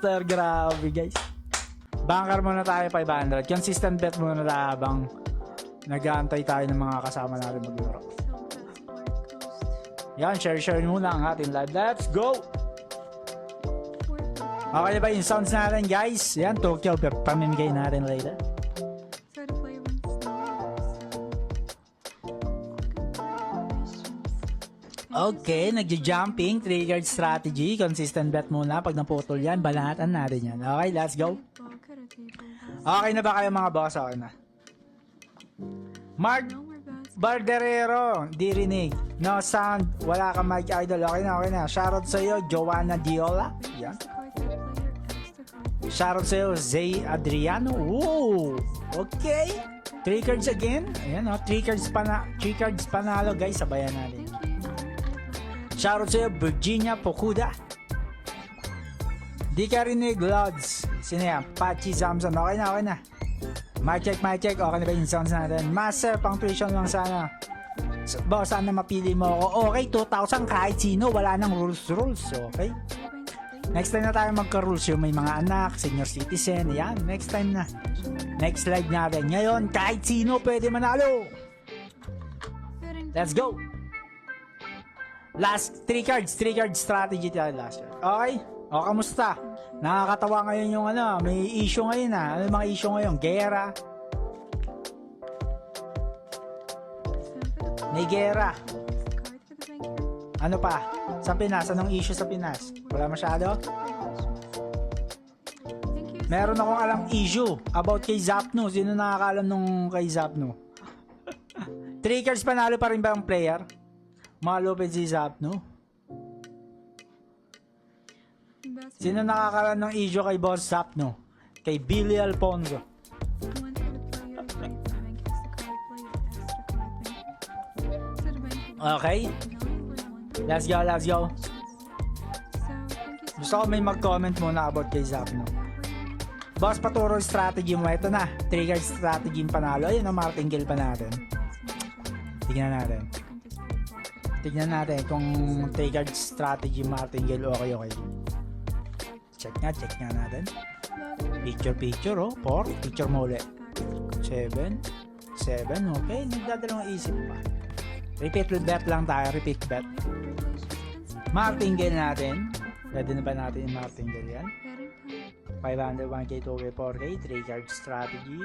Master, grabe guys. Banker muna tayo 500. Consistent bet muna tayo habang nag-aantay tayo ng mga kasama natin maglaro. Yan, share muna ang ating live. Let's go! Okay na ba yung sounds natin guys? Yan, Tokyo, pamimigay natin later. Okay, nagja-jumping, triggered strategy, consistent bet muna. Pag naputol yan, balatan natin yan. Okay, let's go. Okay na ba kayo mga boss? Okay na. Mark Barderero, di rinig. No sound, wala ka mic idol. Okay na. Shoutout sa'yo, Joanna Diola. Yan. Shoutout sa'yo, Zay Adriano. Woo! Okay. 3 cards again. Ayan o, 3 cards panalo guys. Sabayan natin. Shoutout sa'yo, Virginia Pokuda. Di ka rinig, Lods. Sino yan? Pachi Zamson. Okay na. Mic check. Okay na ba yung sounds natin? Master, pang tuition lang sana. Boss, sana mapili mo ako. Okay, 2,000 kahit sino. Wala nang rules. Okay? Next time na tayo magka-rules. Yung may mga anak, senior citizen. Yan, next time na. Next live natin. Ngayon, kahit sino pwede manalo. Let's go! Last 3 cards strategy tayo last year. Okay? O, kamusta? Nakakatawa ngayon yung may issue ngayon Ano yung mga issue ngayon? Gera. May gera. Ano pa? Sa Pinas, anong issue sa Pinas? Wala masyado? Meron akong alam issue about kay Zapno. Sino nakakalam nung kay Zapno? 3 cards panalo pa rin ba ang player? Malupit si Zapno. Sino nakakaroon ng issue kay Boss Zapno? Kay Billy Alfonso. Okay? Let's go. Gusto ko may mag-comment muna about kay Zapno. Boss, paturo strategy mo. Ito na. 3 card strategy yung panalo. Ayun ang martingale pa natin. Tignan natin kung 3 card strategy martingale okay. Check nga natin. Picture, 4. Picture mo ulit. 7, okay. Nagdadalawang isip pa. Repeat bet lang tayo. Repeat bet. Martingale natin. Pwede na ba natin yung martingale yan? 500, 1K, 2K, 4K. 3 card strategy.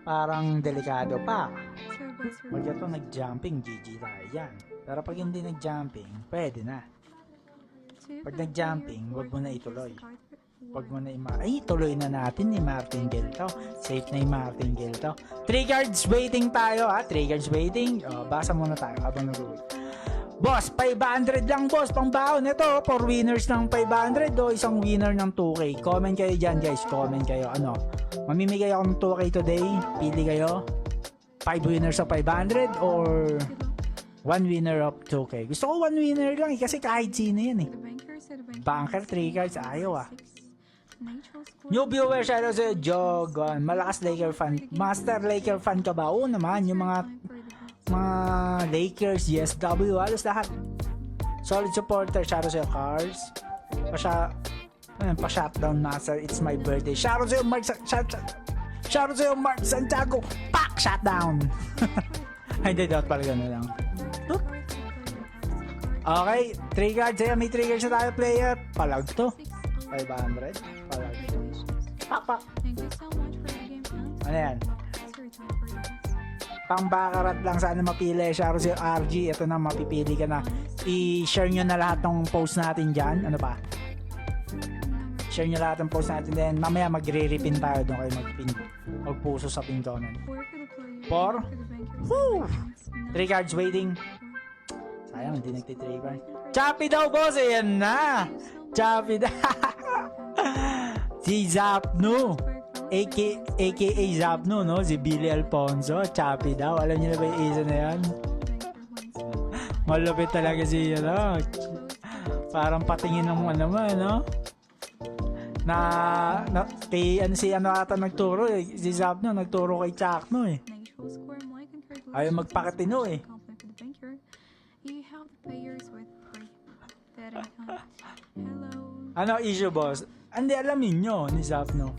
Parang delikado pa. Pag ito nag-jumping, GG tayo yan. Pero pag hindi nag-jumping, pwede na. Pag nag-jumping, wag mo na ituloy. Wag mo na tuloy na natin ni Martingale to. Safe na yung Martingale to. 3 cards waiting tayo 3 cards waiting. Basa muna tayo habang nag-wait. Boss, 500 lang boss, pang baon. Ito, 4 winners ng 500 o isang winner ng 2K. Comment kayo dyan guys, comment kayo. Mamimigay ako ng 2K today. Pili kayo. 5 winners of 500 or 1 winner of 2K. Gusto ko 1 winner lang kasi kahit sino yan Banker 3 cards, ayaw New viewer, shout out sa Jogon. Malakas Laker fan. Master Laker fan ka ba? Oo naman, yung mga Lakers, YesW, halos lahat. Solid supporter, shout out sa Cars. Pa-shutdown Master, it's my birthday. Shout out sa Mark Santiago. Pak! Shutdown! Ay, hindi, dapat pala gano'n lang. Okay, 3 cards. May 3 cards na tayo, player. Palag to. 500. Palag to. Pak! Ano yan? Pang-bakarat lang, sana mapili. Sharo si RG. Ito na, mapipili ka na. I-share nyo na lahat ng post natin dyan. Ano pa? Share nyo lahat ng post natin. Then, mamaya magre-repin tayo doon kayo magpuso sa pin comment. 4. Woo! 3 cards waiting. Sayang, hindi nagti-3 cards. Choppy daw, boss. Ayan na. Choppy daw. Si Zapno. AKA Zapno, no? Si Billy Alfonso. Choppy daw. Alam niyo na ba yung isa na yan? Malupit talaga si parang patingin ng no? Si ata nagturo si Zapno nagturo kay Chakno ayaw magpakatino Ano issue, boss? Hindi, alamin nyo ni Zapno.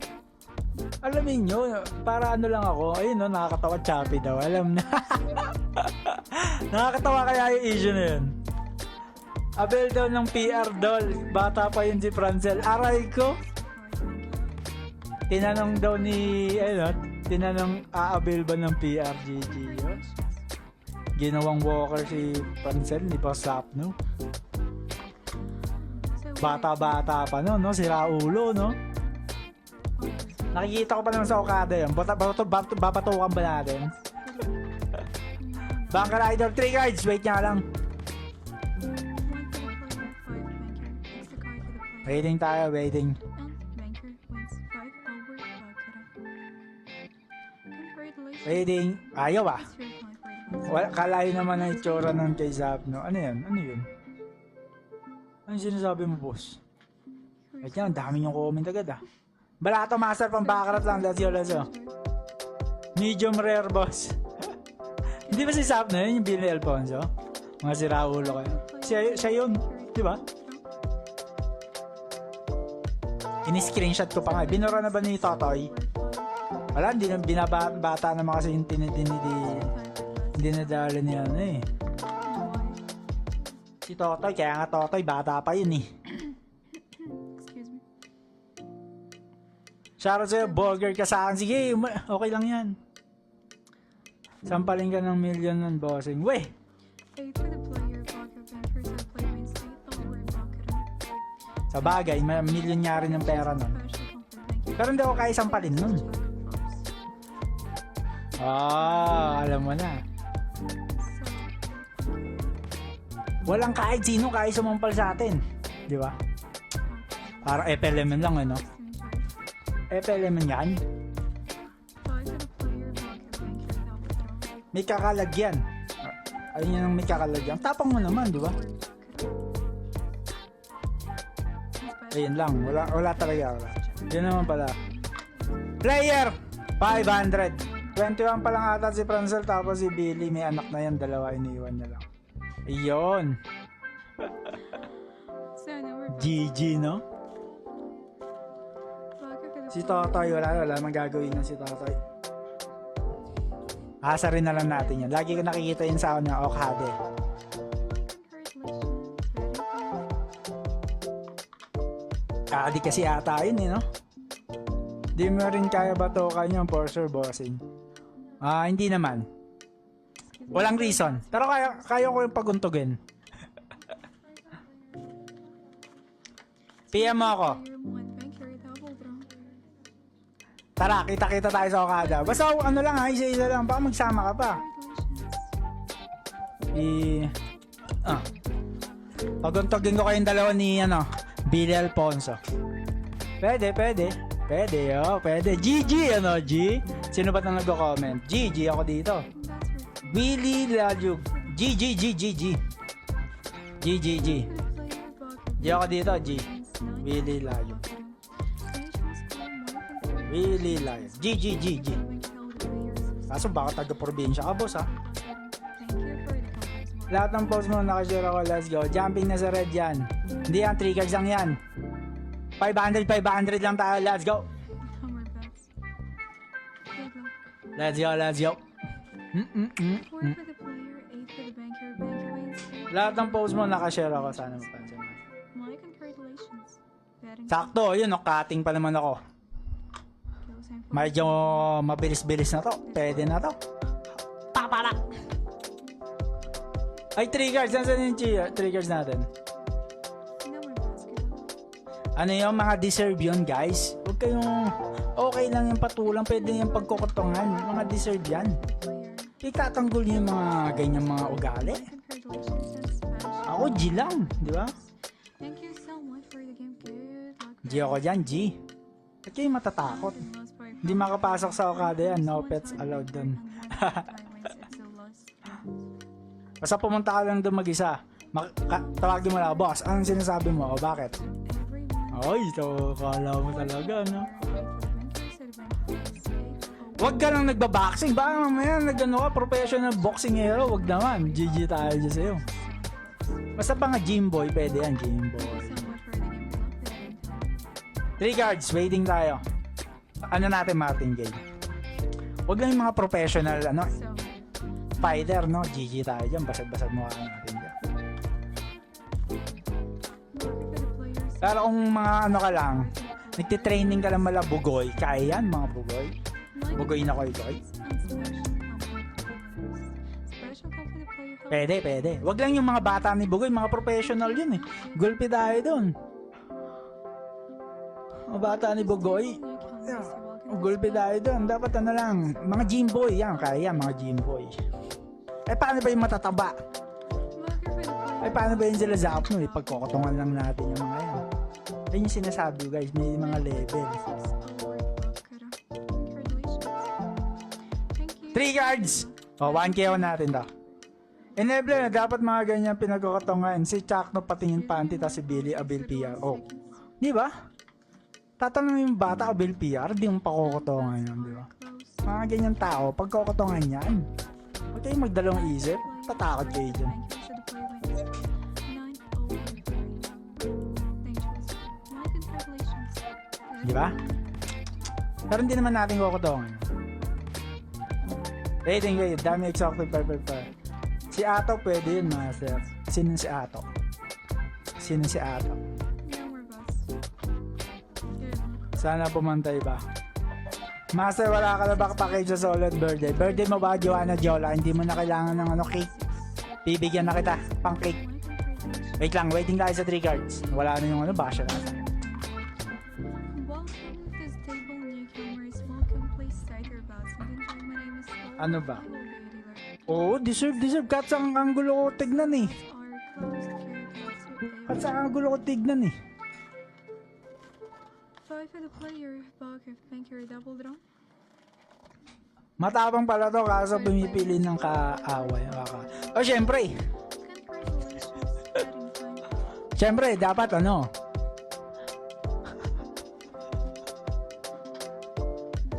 Alamin nyo, para ano lang ako. Ayun, no, nakakatawa, choppy daw. Alam na. Nakakatawa kaya yung issue na yun. Abel daw ng PR doll. Bata pa yun si Francel. Aray ko. Tinanong daw ni, ano, tinanong Abel ba ng PR, GG. Yun. Ginawang walker si Francel, ni Boss Zapno. Bata-bata pa no, sira ulo, no? Nakikita ko pa naman sa Okada yun. Babatukan ba natin? Bangka Rider 3 cards, wait nga lang. Waiting tayo, waiting. Waiting. Ayaw ah. Kalayo naman ang itsura ng kay Zapno. Ano yan? Ano yun? Ano yung sinasabi mo, boss? At yan, dami yung comment agad ah. Balato master pang bakarat lang. Let's go. Medium rare, boss. Hindi ba si Zapno yun? Yung Billy Alfonso? Mga siraulo kayo. Siya yun. Di ba? Ini-screenshot ko pa nga. Binura na ba ni Totoy? Wala, hindi na binabata naman kasi yung hindi nadala niya ano eh. Si Totoy, kaya nga Totoy, bata pa yun eh. Excuse me. Shoutout sa'yo, burger ka sa akin. Sige, okay lang yan. Sampaling ka ng million ng bossing. Weh! Pay for the player, vodka, bankers, or play win state, over, vodka. Sa bagay, may million nga rin ng pera nun. Pero hindi ako kaya sampalin nun. Alam mo na. Walang kahit sino kaya sumampal sa atin. Di ba? Para FLMN lang, ano? FLMN yan. May kakalagyan. Ayun yan ang may kakalagyan. Tapang mo naman, di ba? Ayun lang. Wala talaga. Wala. Yun naman pala. Player! 500. 21 pa lang ata si Francel, tapos si Billy. May anak na yan. Dalawa iniwan na lang. Ayun. GG, no? Si Totoy, wala magagawin na si Totoy. Asa rin na lang natin yan. Lagi ko nakikita yun sa niya, Okade. Kadi kasi ata yun eh, no? Di mo rin kaya batukan yung for sure, bossing. Hindi naman. Walang reason. Pero kaya ko yung paguntugin. PM mo ako. Tara, kita-kita tayo sa Okada. Basta ano lang ha, isa-isa lang. Baka magsama ka pa. Paguntugin ko kayong dalawa ni, Billy Alfonso. Pwede. Pwede. GG, G? Sino ba na nagko-comment? GG ako dito. Willie Lalyug. GG. Di ako dito, G. Willie Lalyug. GG. Kaso baka taga-probinsya ka, boss, ha? Lahat ng post mo nakashare ako, let's go. Jumping na sa red yan. Hindi yan, 3 cards lang yan. 500 lang tayo, let's go. Let's go. Lahat ng post mo nakashare ako, sana mapansin mo. Sakto, yun, cutting pa naman ako. Medyo mabilis-bilis na to. Pwede na to. Papalak! Ay, 3 cards. Nasaan yung 3 cards natin? Ano yung mga deserve yun, guys? Huwag kayong okay lang yung patulang. Pwede yung pagkukutungan. Mga deserve yan. Ikatanggol yung mga ganyang mga ugali. Ako, G lang. Di ba? G ako dyan, G. Ba't kayo matatakot? Hindi makapasok sa Okada yan. No pets allowed dun. Basta pumunta ka lang doon mag-isa. Tawagin mo lang, boss, anong sinasabi mo? O bakit? Ay, so kala mo talaga, no? Huwag ka lang nagbaboxing. Baka mamaya nagano ka, professional boxing hero. Huwag naman. GG tayo dyan sa'yo. Basta pa nga Jimboy, pwede yan, Jimboy. 3 guards, waiting tayo. Ano natin martingale? Huwag lang yung mga professional, ano, So, fighter, no? GG tayo dyan, basag-basag mukha natin dyan. market for the players. Pero kung mga ano ka lang, nagtitraining ka lang mala bugoy, kaya yan mga bugoy. Bugoy na koy-koy. Special call for the player. Pwede. Huwag lang yung mga bata ni bugoy, mga professional yun eh. Gulpi tayo dun. Mga bata ni bugoy, gulpi tayo dun. Dapat ano lang, mga gym boy, yan, kaya yan, mga gym boy. Eh paano ba yung matataba? Eh paano ba yung sila Zapno eh? Pagkokotongan lang natin yung mga yan. Yan yung sinasabi ko guys, may mga level. 3 cards! O, 1K ako natin daw. Enable na, dapat mga ganyan pinagkokotongan. Si Chakno patingin panty, tas si Billy Abil PR. Oh, di ba? Tatanong yung bata Abil PR, di mo pakokotongan yan, di ba? Mga ganyan tao, pagkokotongan yan. Huwag kayong magdalawang isip, tatakot kayo dyan. Di ba? Pero hindi naman natin kukutongan. Waiting, dami exactly perfect pa. Si Ato pwede yun, master. Sino si Ato? Sana pumantay ba? Master, wala ka na ba package sa solid birthday? Birthday mo ba, Joanna Jola? Hindi mo na kailangan ng ano, cake. Bibigyan na kita, pang cake. Wait lang, waiting tayo sa 3 cards. Wala na yung ano, basha na. Ano ba? Oo, deserve. Kahit sa anggulo ko tignan eh. Kahit sa anggulo ko tignan eh. 5 for the player, Bogov, thank you, double draw. Matapang pala to kaso pumipili ng kaaway. O syempre. Congratulations, batting time. Syempre, dapat ano.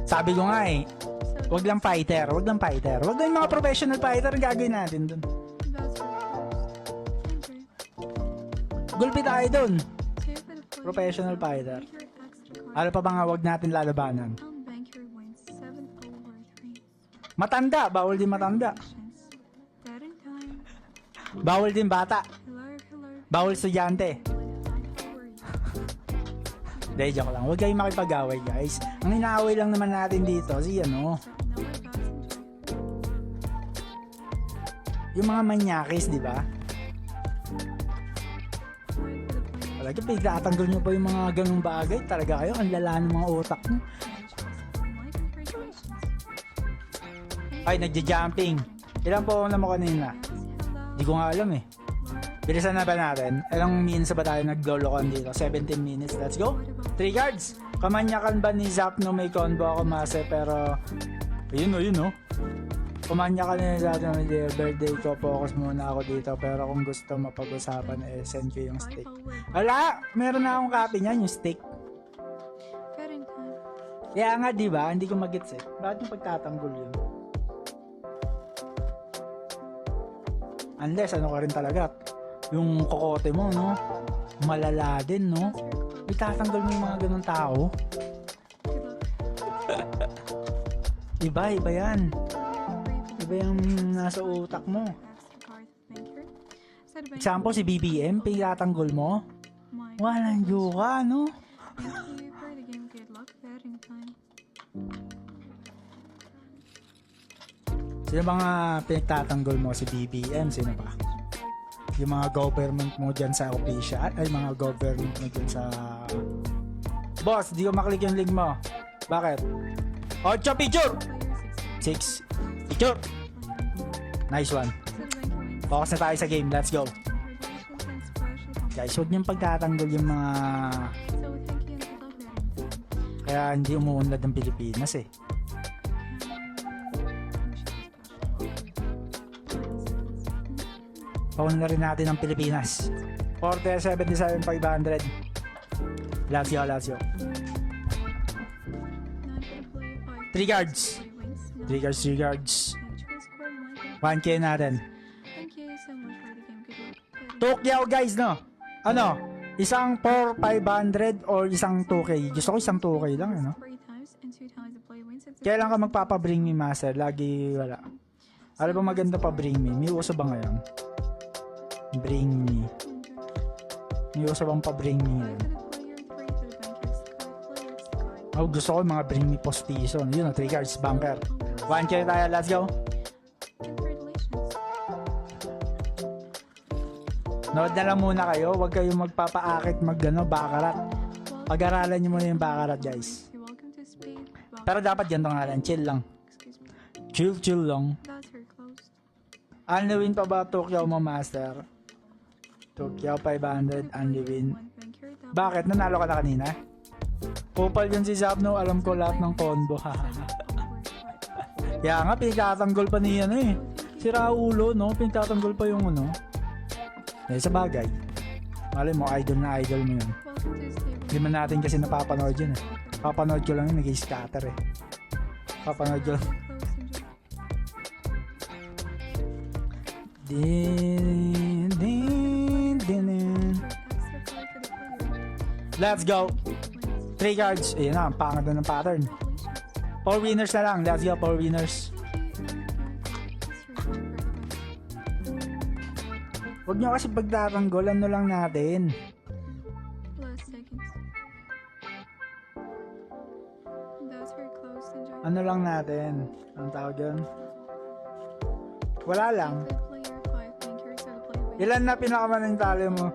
Sabi ko nga eh, wag lang fighter. Wag lang yung mga professional fighter ang gagawin natin dun. That's thank you. Gulpi tayo dun. 2 for the player, Professional fighter. Banker extra card. Ano pa ba nga wag natin lalabanan? Banker wins 7 over 3. Matanda, bawal din matanda. Batting time. Bawal din bata. Hello. Bawal estudyante. How are you? Dahil joke lang. Huwag kayong makipag-away guys. Ang inaaway lang naman natin dito, si ano, No more passenger. yung mga manyakis, di ba? Point for the player. Talaga, pagtatanggol nyo pa yung mga ganung bagay. Talaga kayo, ang lala ng mga utak mo. My congratulations. Ay, nagja-jumping. Ilan po na mo kanina? Hello. Di ko nga alam eh. Bilisan na ba natin? Ilang minutes ba tayo naglolokon dito? 17 minutes. Let's go. 3 cards. Kamanyakan ba ni Zapno may combo ako mase pero yun o. Kumanyakan ni Zapno may birthday ko. Focus muna ako dito pero kung gusto mapag-usapan send ko yung stick. Wala! Meron na akong copy niyan, yung stick. Batting time. Kaya nga di ba hindi ko magets eh. Bakit yung pagtatanggol yun? Unless ano ka rin talaga. Yung kokote mo, no? Malala din, no? Itatanggal mo yung mga ganun tao. Good luck. Iba yan. Iba yung nasa utak mo. Example, si BBM, pinatanggol mo. Walang yuka, no? Thank you for the game. Good luck. Batting time. Sino mga pinagtatanggol mo? Si BBM, sino pa? Yung mga government mo dyan sa official, ay mga government mo dyan sa... Boss, di ko maklik yung link mo. Bakit? 8 picture! Player 6. 6 picture! Nice one. Focus na tayo sa game. Let's go. Congratulations and special Guys, huwag niyong pagtatanggol yung mga... So thank you and good luck. Batting time. Kaya hindi umuunlad ng Pilipinas eh. Pauna na rin natin ang Pilipinas. 47,500. Lazio. 3 guards. 3 guards. 1K natin. Thank you so much for the game. Good luck. Tokyo guys, no? Ano? Isang 4,500 or isang 2K. Gusto ko isang 2K lang, ano? 3 times and 2 times the player wins. It's a Kailan ka magpapa-bring me, master? Lagi wala. Ano ba maganda pa bring me? May uso ba ngayon? Bring me. May uso bang pa-bring me ngayon? Oh, gusto ko yung mga bring me postizo. Yun, 3 cards, banker. 1K tayo, let's go. Nood na lang muna kayo. Huwag kayong magpapaakit bakarat. Pag-aralan nyo muna yung bakarat, guys. Pero dapat ganito nga lang. Chill lang. Chill lang. Only win pa ba Tokyo mo, master? Tokyo 500, only win. Bakit? Nanalo ka na kanina? Kupal yun si Zapno. Alam ko lahat ng combo. Kaya nga, pinagtatanggol pa niya eh. Si Raulo, no? Pinagtatanggol pa yung ano. Eh, sa bagay. Malay mo, idol na idol mo yun. Hindi man natin kasi napapanood yun eh. Papanood ko lang yun, nag-scatter eh. Papanood ko lang. Din. Let's go. 3 cards. Ayan na, ang pangad na ng pattern. 4 winners na lang. Let's go, 4 winners. Huwag nyo kasi pagtatanggol, ano lang natin. Ano lang natin. Anong tawag yun? Wala lang. Ilan na pinakamalaking talo mo?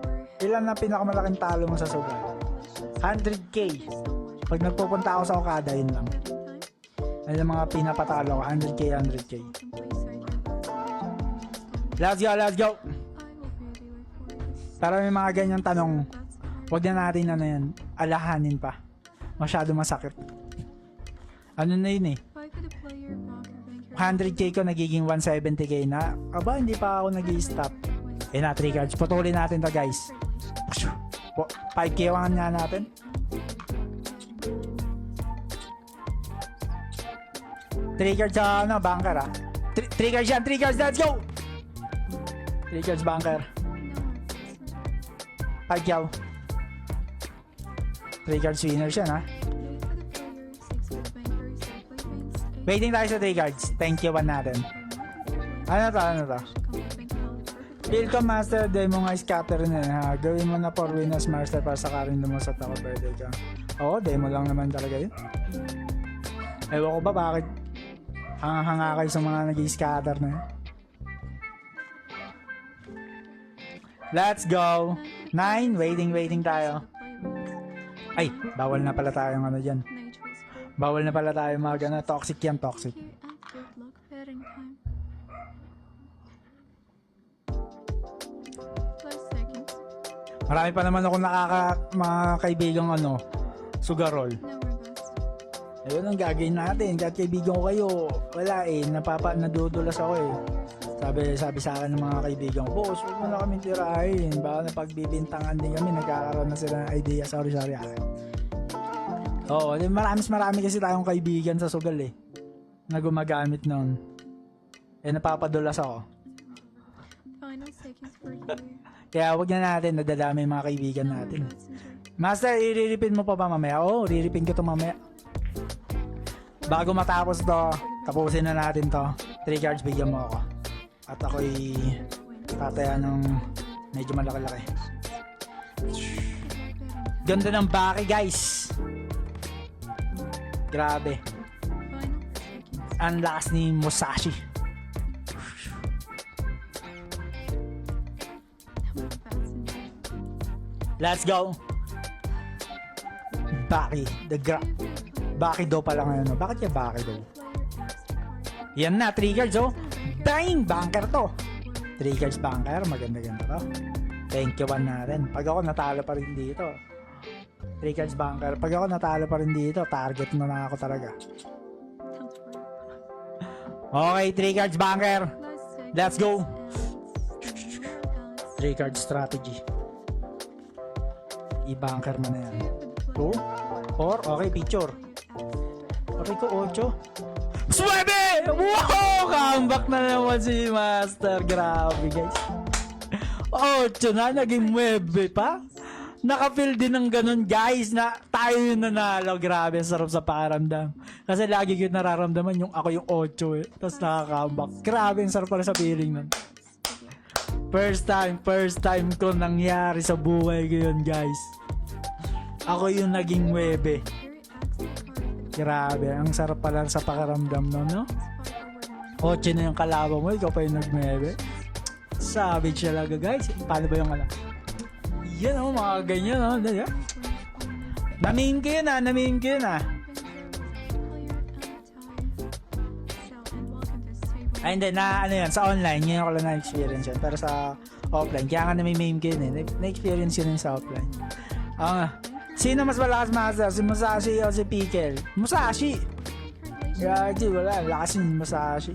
Ilan na pinakamalaking talo mo sa sugal? 100k. Pag nagpupunta ako sa Okada, yun lang. Ayun ang mga pinapatalo ko. 100k, 100k. Let's go, let's go! Para may mga ganyang tanong, huwag na natin ano yan, alahanin pa. Masyado masakit. Ano na yun eh? 100k ko nagiging 170k na. Aba, hindi pa ako nag-i-stop. Eh na, 3 cards. Putulin natin to, guys. 5k wangan nga natin. Three cards sa ano, banker ah. 3 cards yan, 3 cards, let's go! 3 cards banker. 5 yaw. 3 cards winners yan ha. Waiting tayo sa 3 cards. Thank you, 1 natin. Ano to? Feel ko, master, demo nga scatter na ha. Gawin mo na 4 winners, master, para sa karin mo sa tako, pwede ka. Oo, demo lang naman talaga yun. Ewan ko ba bakit hanga-hanga kayo sa mga nag-scatter na yun. Let's go. 9, waiting tayo. Ay, bawal na pala tayo ano dyan. Bawal na pala tayo mag ano, toxic yan, toxic. Marami pa naman ako mga kaibigang ano, sugarol. Ayun ang gagawin natin, kahit kaibigan ko kayo, wala eh, nadudulas ako eh. Sabi sa akin ng mga kaibigan ko, boss, huwag mo na kami tirahin. Baka na pagbibintangan din kami, nagkakaroon na sila ng idea. Sorry. Oo, marami kasi tayong kaibigan sa sugal eh. Na gumagamit nun. Eh, napapadulas ako. Kaya huwag na natin, nadadami yung mga kaibigan natin. Master, iriripin mo pa ba mamaya? Oo, riripin ko to mamaya. Bago matapos to, tapusin na natin to. 3 cards, bigyan mo ako. At ako'y tataya ng medyo malaki-laki. Ganda ng baki, guys. Grabe. Ang lakas ni Musashi. Let's go. Baki. Baki daw pala ngayon. Bakit yung Baki daw? Yan na, 3 cards oh. Dang! Banker to. 3 cards banker. Maganda-ganda to. Thank you, 1 natin. Pag ako natalo pa rin dito. 3 cards banker. Pag ako natalo pa rin dito, target mo na ako talaga. Okay, 3 cards banker. Let's go. 3 card strategy. I-banker mo na yan. 2, 4. Okay, picture. Okay ko, 8. Swebe! Wow! Comeback na naman si Master. Grabe, guys. 8 na, naging 9 pa. Naka-feel din ng ganun, guys, na tayo yung nanalo. Grabe, ang sarap sa pakiramdam. Kasi lagi ko nararamdaman yung ako yung 8 eh. Tapos nakaka-comeback. Grabe, ang sarap pala sa feeling nun. First time ko nangyari sa buhay ko yun, guys. Ako yung naging 9. Grabe, ang sarap pala sa pakiramdam nun, no? 8 na yung kalaban mo, ikaw pa yung nag-9. Savage talaga, guys. Paano ba yung yan o, mga ganyan o. Namihin ko yun Ay, hindi, ano yan, sa online, ngayon ko lang na-experience yan. Pero sa offline, kaya nga nami-meme ko yun eh. Na-experience yun sa offline. Sino mas malakas master? Si Musashi o si Pickle? Musashi! Gaji, wala. Lakas yung Musashi.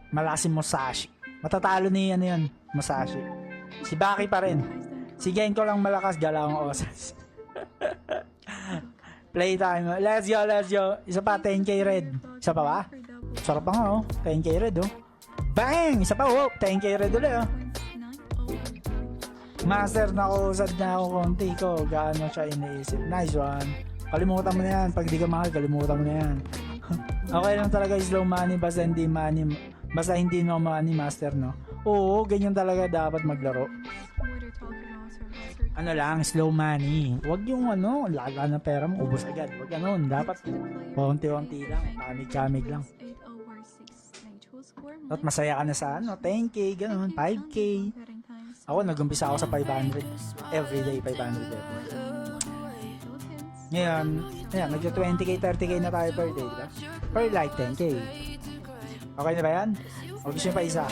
Malakas si Musashi. Matatalo ni yan, Musashi. Si Baki pa rin. Si Genko lang malakas, galawang osas. Playtime. Let's go. Isa pa, 10k red. Isa pa ba? Sarap pa nga, oh. 10k red, oh. Bang! Isa pa, oh. 10k red ulit, oh. Master, nakusad na ako konti ko. Gaano siya iniisip. Nice one. Kalimutan mo na yan. Pag di ka mahal, kalimutan mo na yan. Okay lang talaga slow money basta hindi no money, master, no? Oo, ganyan talaga dapat maglaro. Ano lang, slow money. Huwag yung lala na pera mo, ubos agad. Huwag ganun, dapat konti-konti lang, kamig-kamig lang. At masaya ka na sa 10k, ganun, 5k. Ako, nag-umpisa ako sa 500. Everyday, 500 every day. Ngayon, nag-20k, 30k na tayo per day, diba? Per like 10k. Okay na ba yan? O gusto nyo pa isa?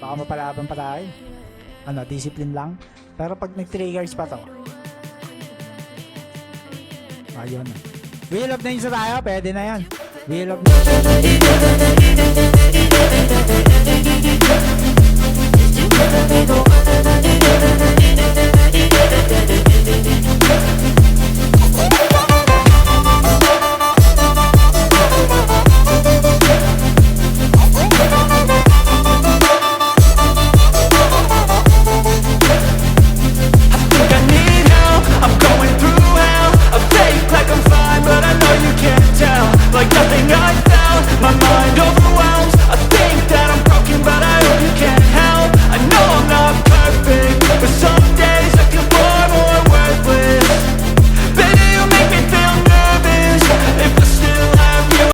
Baka mapalaban pa tayo. Discipline lang. Pero pag nag-triggers pa to. Ayun na. Wheel of Names na tayo. Pwede na yan. Wheel of Names.